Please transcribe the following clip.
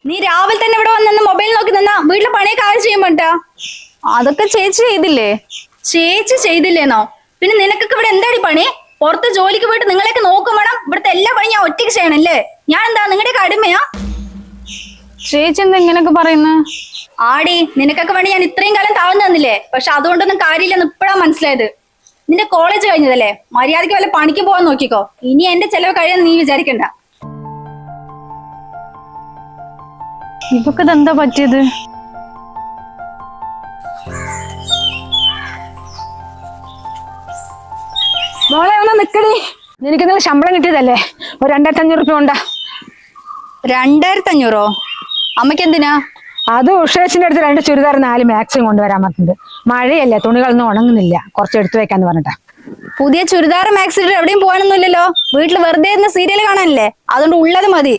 നീ രാവിലെ തന്നെ ഇവിടെ വന്ന് മൊബൈൽ നോക്കി നിന്നാ വീട്ടിലെ പണിയൊക്കെ ആരും ചെയ്യാൻ പറ്റാ? അതൊക്കെ ചേച്ചി ചെയ്തില്ലേ? ചേച്ചി ചെയ്തില്ലേന്നോ? പിന്നെ നിനക്കൊക്കെ ഇവിടെ എന്താടി പണി? പുറത്ത് ജോലിക്ക് പോയിട്ട് നിങ്ങളെയൊക്കെ നോക്കും വേണം. ഇവിടുത്തെ എല്ലാ പണി ഞാൻ ഒറ്റയ്ക്ക് ചെയ്യണല്ലേ? ഞാൻ എന്താ നിങ്ങളുടെയൊക്കെ അടിമയാ? ചേച്ചി എന്താ ഇങ്ങനെയൊക്കെ പറയുന്നു? ആടി, നിനക്കൊക്കെ വേണ്ടി ഞാൻ ഇത്രയും കാലം താഴ്ന്നു തന്നില്ലേ? പക്ഷെ അതുകൊണ്ടൊന്നും കാര്യമില്ലെന്ന് ഇപ്പഴാ മനസ്സിലായത്. നിന്റെ കോളേജ് കഴിഞ്ഞതല്ലേ, മര്യാദയ്ക്ക് വല്ല പണിക്ക് പോകാൻ നോക്കിക്കോ. ഇനി എന്റെ ചെലവ് കഴിയാൻ നീ വിചാരിക്കണ്ട. ഇവക്ക് ഇതെന്താ പറ്റിയത്? മോളെ ഒന്ന് നിക്കടി. നിനക്ക് ഇന്നലെ ശമ്പളം കിട്ടിയതല്ലേ? ഒരു 2500 രൂപ ഉണ്ടാ. 2500? അമ്മയ്ക്ക് എന്തിനാ? അത് ഉഷേഷിന്റെ അടുത്ത് 2 ചുരിദാർ 4 മാക്സിമം കൊണ്ടുവരാൻ പറഞ്ഞിട്ടുണ്ട്. മഴയല്ലേ, തുണികളൊന്നും ഉണങ്ങുന്നില്ല, കുറച്ച് എടുത്തു വെക്കാന്ന് പറഞ്ഞിട്ടാ. പുതിയ ചുരിദാർ മാക്സിൽ എവിടെയും പോകാനൊന്നുമില്ലല്ലോ. വീട്ടിൽ വെറുതെ ഇരുന്ന് സീരിയൽ കാണാനല്ലേ? അതുകൊണ്ട് ഉള്ളത് മതി.